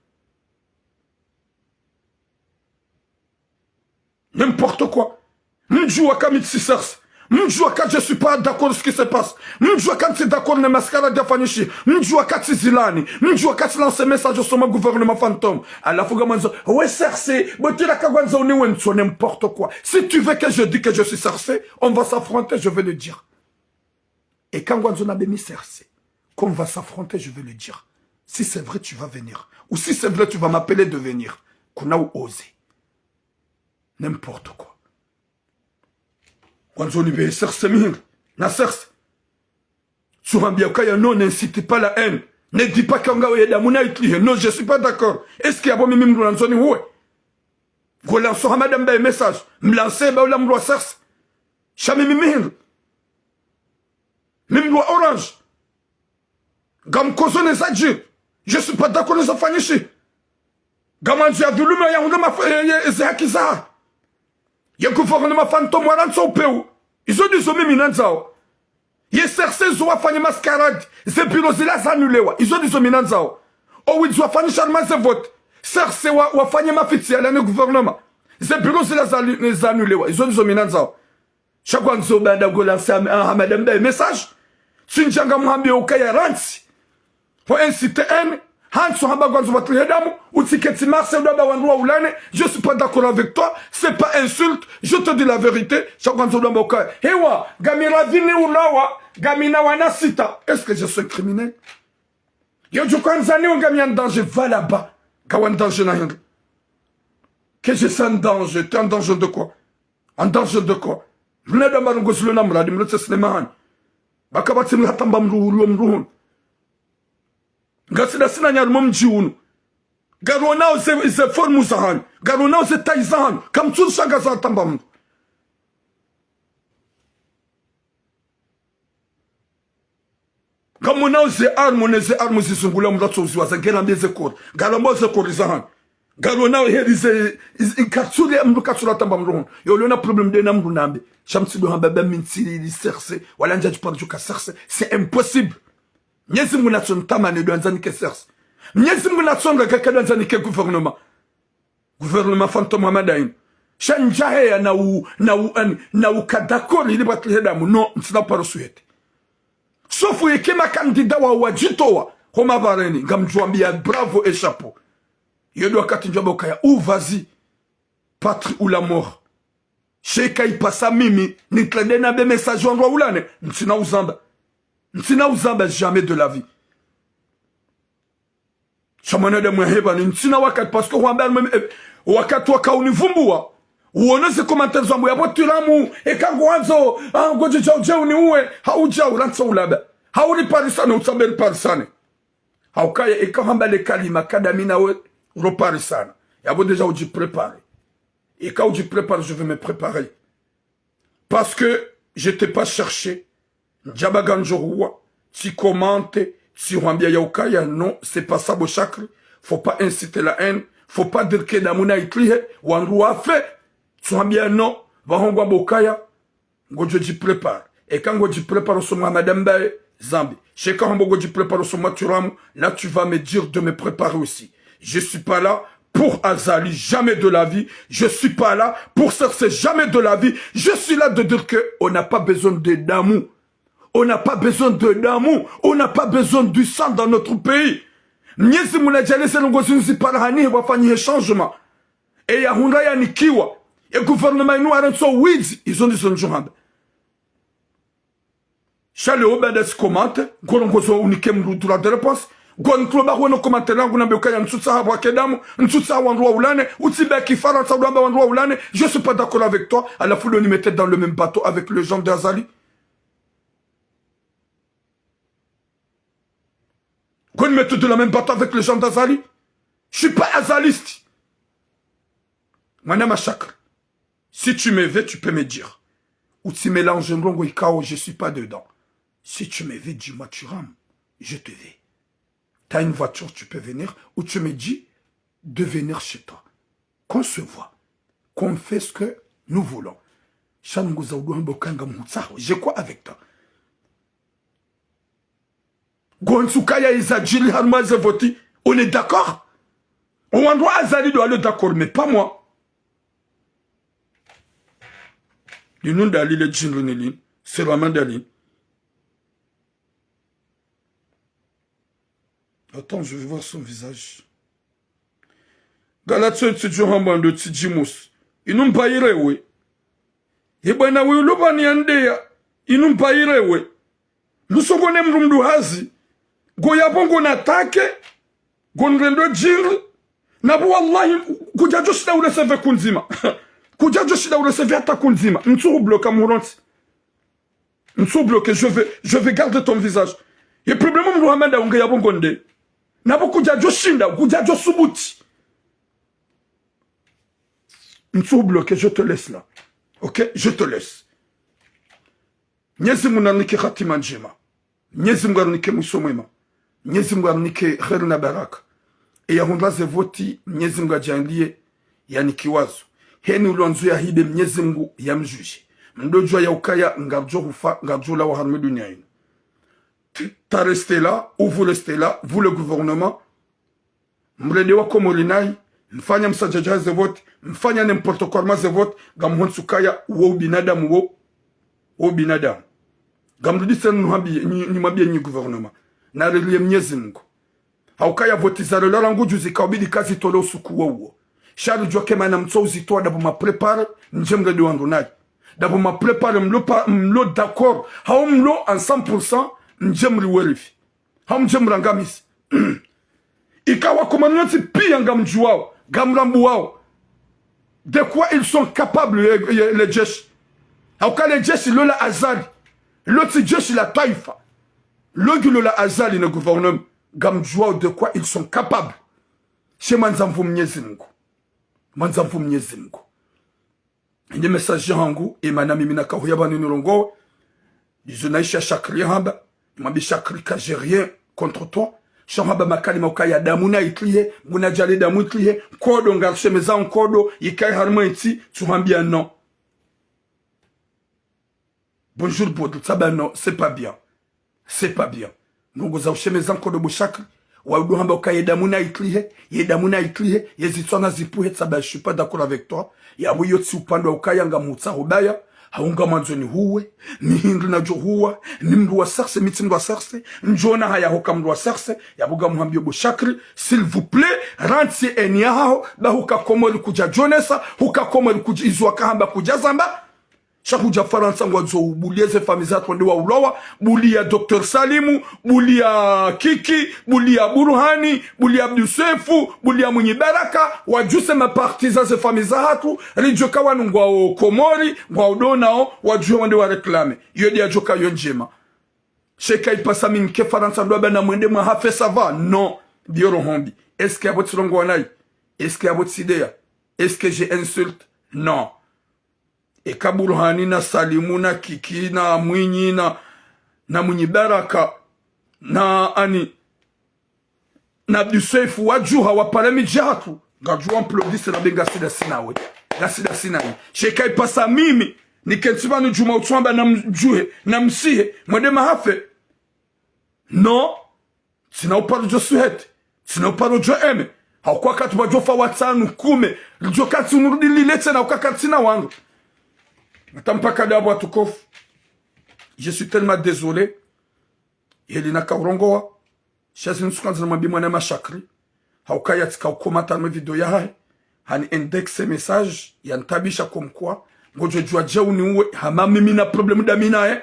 N'importe quoi. Mjua kama Cersei. Mjua quand je suis pas d'accord avec ce qui se passe. Mjua quand c'est d'accord ne mascara de fanishi. Mjua quand c'est zilani. Mjua quand lance message sur mon gouvernement fantôme. À la fois manzo ouais Cersei, botira kagwanza oni wenso n'importe quoi. Si tu veux que je dise que je suis Cersei, on va s'affronter, je vais le dire. Et quand Gwanzo n'a mis Cersei, qu'on va s'affronter, je vais le dire. Si c'est vrai, tu vas venir. Ou si c'est vrai, tu vas m'appeler de venir. Qu'on a osé. N'importe quoi. Quand on y va, Cersei mihir, na Cersei. Sur un biakaya, non, n'incitez pas la haine. Ne dis pas qu'on a yedamuna itlihe. Non, je suis pas d'accord. Est-ce qu'il y a bon mimim lanzoni oué? Golan sur Hamadam Bay message. M'lancer, ba ou la Cersei. Chami mimir. Mimloa orange. Gam kozo ne zadji. Je suis pas d'accord les enfants ici. Gaman a vu l'humain, y'a un ma Zéhakiza. Y'a gouvernement fantôme waran son peu. Ils ont dit zomi minanzao. Y'a Cersei zoa fani mascarade. Ze bureaux zila zanulewa. Ils ont dit zomi minanzao. Oh oui, zoa fani charma ze vote. Cersei wa fani mafiti à l'année gouvernement. Ze bureaux zila zanulewa. Ils ont dit zomi minanzao. Chakwan zo banda golanse Hamadam Bay message. Sinjanga muhambi okaya ransi. Pour inciter haine. Je ne suis pas d'accord avec toi, c'est pas insulte, je te dis la vérité. Est-ce que je suis criminel? Va là-bas. Que je suis en danger. Tu es en danger de quoi? En danger de quoi? Je ne sais pas. Gasida sina nyar mom jiunu garona ze formu zahan garona ze taizan kam tsul shanga za tambam Gamona ze armu zisungula mratso uziwaza ngela mbeze kor. Galambo ze korizahan. Galona herize katsule mru katsula tamba mru. Yo lona problème de namru nambe. Shamsi do hamba mintiri li serse wala njaji parju ka serse. C'est impossible. Nyezi muna tson tamane do anzani ke serse. Nyezi muna tson ga kaka anzani ke gouvernement. Gouvernement fantôme Hamadain. Shanjahe na u kadakor ili batli damu non ntsina paro suhete. Sauf que ma candidat wa wajitowa homa bareni ngamjwambia bravo et chapeau. Yodo wakati njomba ukaya ou vas-y patrie ou la mort. Sheka ipasa mimi nitlede na be message wanwa ulane ntsina uzamba jamais de la vie. Chamana de mwaheba ntsina wakati parce que wamba wakati wakaunivumbua. Uoneze commentaires zangu ya botiramu ekangwanzo ngoje chao ni uwe hauja uransa ulaba hauri parisane utsambeli parisane haukaya ekahamba le kalima kadamina we reparisane yabo déjà uji préparer et quand uji prépare je vais me préparer parce que je t'ai pas cherché Djabaganjorwa tu commentes tu rambia yaukaya non c'est pas ça beau chakre faut pas inciter la haine faut pas dire que damuna itlihe wanrua fait Swambia non, Vahongwa Bokaya, Goji prépare. Et quand Goji prépare sur moi, Madame Baye, Zambi. Chez quand Goji prépare sur moi, Turam, là tu vas me dire de me préparer aussi. Je suis pas là pour Azali, jamais de la vie. Je suis pas là pour Cercer, jamais de la vie. Je suis là de dire que on n'a pas besoin d'amour. On n'a pas besoin d'amour. On n'a pas besoin du sang dans notre pays. Nyezi Mounadjale, c'est l'ongozi, nous parahani, wafani changement. Et Yahunraya Nikiwa. Et le gouvernement nous a so wiz, ils ont dit son jour. Chale obades commente, gorongozo unikem droit de réponse. Gon kloba wono commente là nguna bekaya nsutsa wa kedamu, nsutsa wa ndwa ulane, utibe ki faransa wa ndwa ulane. Je suis pas d'accord avec toi. À la foule on y mettait dans le même bateau avec les gens d'Azali. Gon mettait dans le même bateau avec les gens d'Azali. Je suis pas azaliste. Madame Chakra. Si tu me veux, tu peux me dire. Ou tu mélanges un rongo ikao, je suis pas dedans. Si tu me veux, dis-moi, tu rames. Je te vais. Tu as une voiture, tu peux venir. Ou tu me dis de venir chez toi. Qu'on se voit. Qu'on fait ce que nous voulons. J'ai quoi avec toi? On est d'accord? On doit Azali doit aller d'accord, mais pas moi. Le nom d'Ali, le djinn, c'est vraiment d'Ali. Attends, je vais voir son visage. Galatso et Tsidjohamban de Tsidjimous. Ils n'ont pas iré, oui. Et ben, oui, le baniandea. Ils n'ont pas iré, oui. Nous sommes en Mrumdu Hazi. Goyabongo n'attaque. Gonrendo djinn. Nabu Wallahi. Goudjadjo sida ou le seve kunzima. Kujajo shida urecevi hata kunzima. Nsuru bloqué Mouronti. Nsuru bloqué, je vais garder ton visage. Et problème Mohamed a unge yabon gonde. Nabo kujajo shinda, kujajo subuti. Nsuru bloqué, je te laisse là. Ok? Je te laisse. Nyezi munanike khatima njema. Nyezi munanike musomema. Nyezi munanike khairna baraka. Et yahundla zevoti, nyezi mungajanlie, yani kiwazo. Heni ulonzu ya hide Mwenyezi Mungu ya mjuji. Mdojua ya ukaya ngarjo hufa, ngarjo la waharme dunia ino. Ta resté là, ou vous restez là, vous le gouvernement. Mredewa komolinai, mfanya msajaja ze vote, mfanya n'importe quoi ma ze vote, gamhon sukaya wo binadamu wo binadamu. Gamrudi sen ni mabia ni gouvernement. Na relie Mwenyezi Mungu. Haukaya vote za lola nguju zikabidi kazi tolo suku wo. Charles Joaquin m'a dit toi d'abord m'a préparé, j'aime le douandonage. D'abord m'a préparé, m'lo d'accord, m'lo en 100%, j'aime le werifi. J'aime rangamis. Ikawa commandant si pire ngam jouao, gam rambouao. De quoi ils sont capables les jesh? Alors quand les jesh le la azali, l'autre jesh la taïfa, l'autre le la azali le gouvernement, gam jouao de quoi ils sont capables. Chez Manzamfou Mwenyezi Mungu. Manzamfu Mwenyezi Mungu. Ndi message yangu imana mimi nakahuyaba nirongo. Dizo naisha shakri hamba. Mwambie Shakrika, j'ai rien contre toi. Shamba makali maukaya damuna itliye, muna jale damu itliye, kodo ngarshemeza nkodo, ikai harma iti, tuhambia non. Bonjour Baudel, ça ben non, c'est pas bien. C'est pas bien. Nous goza ushemeza nkodo bushakri, waudu hamba ukaya damuna itliye, ye damuna itliye, ye zitwana zipuhe, ça ben je suis pas d'accord avec toi. Ya wiyotsi upando ukaya nga mutsa hubaya, haunga manzoni huwe, ni hindu na jo huwa, ni mdu wa sarse, miti mdu wa sarse, njona haya hoka mdu wa sarse, ya buga muhambio bushakri, s'il vous plaît, rantsi eni ya hao, ba huka komori kuja jonesa, huka komori kuja izuaka hamba kuja zamba, chakuja faransa ngwazo bulia ze famiza twende wa ulowa, bulia Dr. Salimu, bulia Kiki, bulia Burhani, bulia Abdusefu, bulia Mwenye Baraka, wajuse mapartiza ze famiza hatu, rijoka wanu ngwa komori, ngwa udonao, wajue wande wa reklame. Yodi ya joka yonjema. Sheka ipasa minke faransa ndwa na mwende mwa hafe sava? Non. Dioro hombi. Est-ce qu'il y a votre longo wanai? Est-ce qu'il y a votre idea? Est-ce que j'ai insulte? Non. Eka Burhani na Salimu na Kiki na Mwinyi na Mwenye Baraka na ani na Abdusefu wajuha wapalemi jatu ngajua mplodise na benga sida sinawe gasida sinawe sheka ipasa mimi nikensiba nujuma utwamba na mjuhe na msihe mwede mahafe no sina uparo jo suhete sina uparo jo eme haukwa katu bajofa watanu kume lijo kati unurudi lilete na ukakati na wangu. Je suis tellement désolé. Yelina kaurongoa. Shazi nsukanza mwambi mwana mashakri. Haukaya tika ukomata na video ya hai. Hani indexe message. Yantabisha kumkwa. Ngojo jua jeu ni uwe. Hama mimi na problemu da mina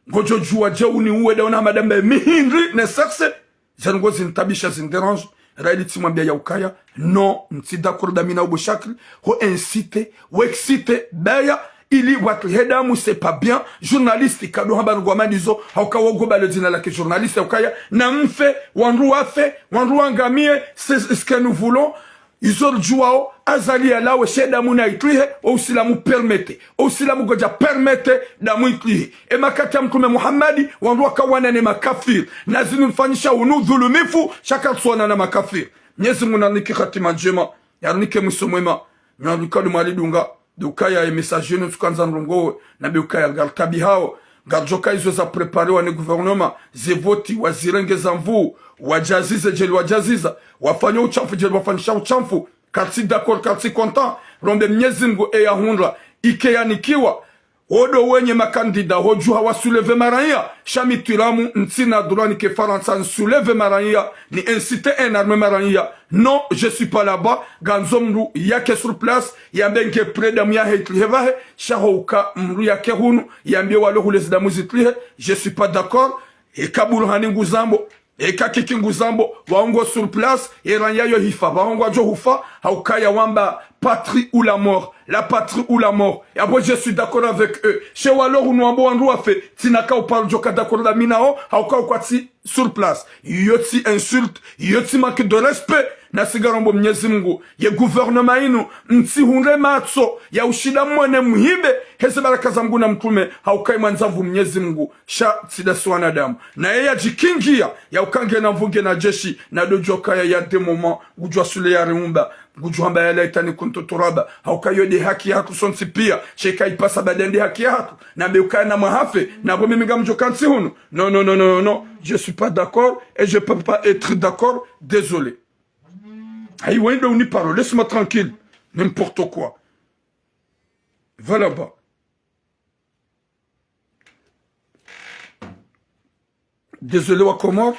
Ngojo jua jeu ni uwe. Daona madambe mihindri. Nesakse. Zangozi ntabisha zinderange. Raili timwambia ya ukaya. Non. Ntida kurda mina ubo shakri. Ho incite. Ho excite. Baya. Ili watu hedamu c'est pas bien. Journaliste kado haba ngwama nizo. Hauka wogo balo dina lake journaliste. Haukaya na mfe. Wanru afe. Wanru angamie. C'est ce que nous voulons. Izor juao. Azali alawe. Shedamu na itlihe. Ousilamu permette. Ousilamu goja permette. Damu itlihe. E makati ya mtume Muhammadi. Wanru wakawana ne makafir. Nazinu mfanyisha unu dhulumifu. Shaka tsuwana na makafir. Nyezi munaniki khatima njema. Yarnike musumwema. Nyanuka dumalidunga. Dukaya e messager no tukanza nrongo na bukaya galtabi hao garjoka izo za preparer wa gouvernement zevoti wazirenge za mvu wajazize jeli wajaziza wafanya uchafu jeli wafanyisha uchafu kati d'accord kati content rombe Mwenyezi Mungu e ya hundra ike yanikiwa odo wenye makandida hoju hawasuleve maraya shami tiramu ntina durani ke faransa nsuleve maraya ni inciter un arme maraya. Non, je suis pas là-bas. Ganzomru yake sur place yambenke près de mia hetlihevahe shahouka mru yake hunu yambie walo hulezi damu zitlihe. Je suis pas d'accord. E Burhani nguzambo e Kiki nguzambo waongo sur place e ranyayo hifa waongo ajo hufa haukaya wamba patrie ou la mort, la patrie ou la mort. Et après je suis d'accord avec eux. Chez Walo Unwambo Androu a fait tinaka ou parle joka d'accord da minao hauka ukwati sur place. Yoti insulte, yoti manque de respect. Na sigarombo Mwenyezi Mungu ye gouvernement inu nti hunre matso ya ushida mwane muhibe heze baraka za Mungu na mtume haukai mwanzavu Mwenyezi Mungu sha tidasi wanadamu na yeye jikingia ya ukange na mvuge na jeshi na dojoka ya de moment gujwa sule ya reumba gujwa hamba ya laitani kunto turaba haukai yode haki yako sonsi pia sheka ipasa badende haki yako na beukaya na mahafe na bome mingamjo kansi hunu non je suis pas d'accord et je peux pas être d'accord, désolé. Aïe, ouais, on y parle, laisse-moi tranquille. N'importe quoi. Va là-bas. Désolé, Wakomor.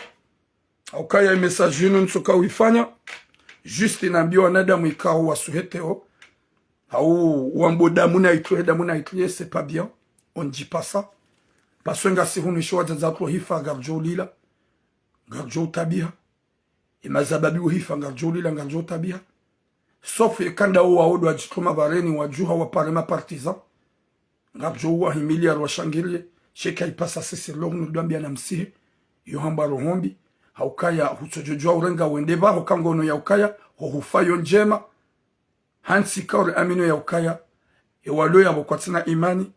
Au cas, il y a un message, je ne sais pas où il fait. Juste, il y a un bio, on a d'un mika ou à souhaiter. Ou wambo damuna itouye, c'est pas bien. On ne dit pas ça. Parce que si on est choix de zatro hifa, garjo lila. Garjo tabia. Et mazababi uhifa ngarjoli la ngarjo tabia. Sauf kanda uwa odo ajituma bareni wajuha wa parema partisan. Ngarjo uwa himilia wa shangilie. Sheka ipasa sisi longu nudambia na msihe. Yohamba rohombi. Haukaya husojojua urenga wendeba. Hokangono ya ukaya. Hohufayo njema. Hansi kaure amino ya ukaya. Ewalo ya wakwatina imani.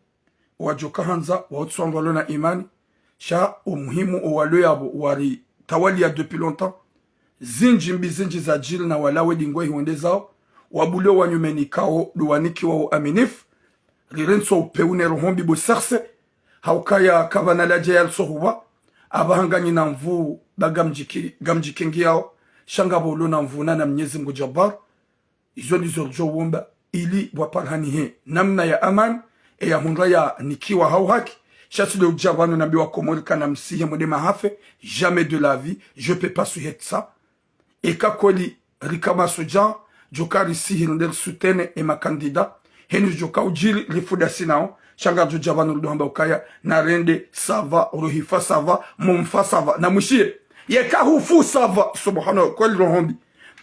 Wajoka hanza. Waotsuangwalo na imani. sha umuhimu owalo yabo wari tawalia depuis longtemps zinji za jil na walawe dingwe hiwende zao wabule wanyumeni kao duwaniki wao aminif rirenso upeune rohombi bo serse haukaya kavana la jayal sohuwa abahangani na mvu gamjikingi yao shanga bolo na mvu na mnyezi Mungu Jabbar izo nizo womba ili waparhani he namna ya aman e ya hunra ya nikiwa hauhaki chassi le Jabbar nabi wa komori kana msihe mwede mahafe jamais de la vie je peux pas souhaiter ça et kakoli rikama soja jokari sihi ndel sutene e makandida henu joka ujiri lifuda sinao shanga Jabbar ndo hamba ukaya na rende sava rohifa sava mumfa sava na mushie yeka hufu sava subhanahu kwa rohombi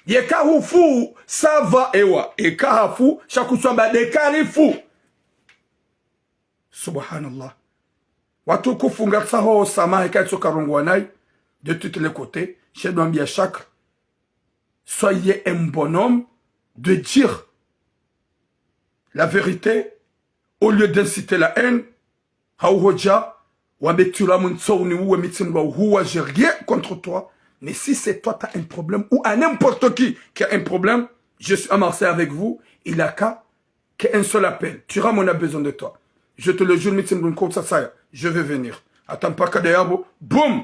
yeka hufu sava ewa eka hafu shakuswamba dekarifu subhanallah watu kufunga saho sama eka karongwa nai de tous les côtés chez Douambia chaque soyez un bonhomme de dire la vérité au lieu d'inciter la haine. Haouhoja, wabetula munsouni ou mitimba ou j'ai rien contre toi. Mais si c'est toi, tu as un problème, ou à n'importe qui a un problème, je suis à Marseille avec vous, il a qu'un seul appel. Tu ras, on a besoin de toi. Je te le jure, mitimba ça, je vais venir. Attends pas que boum!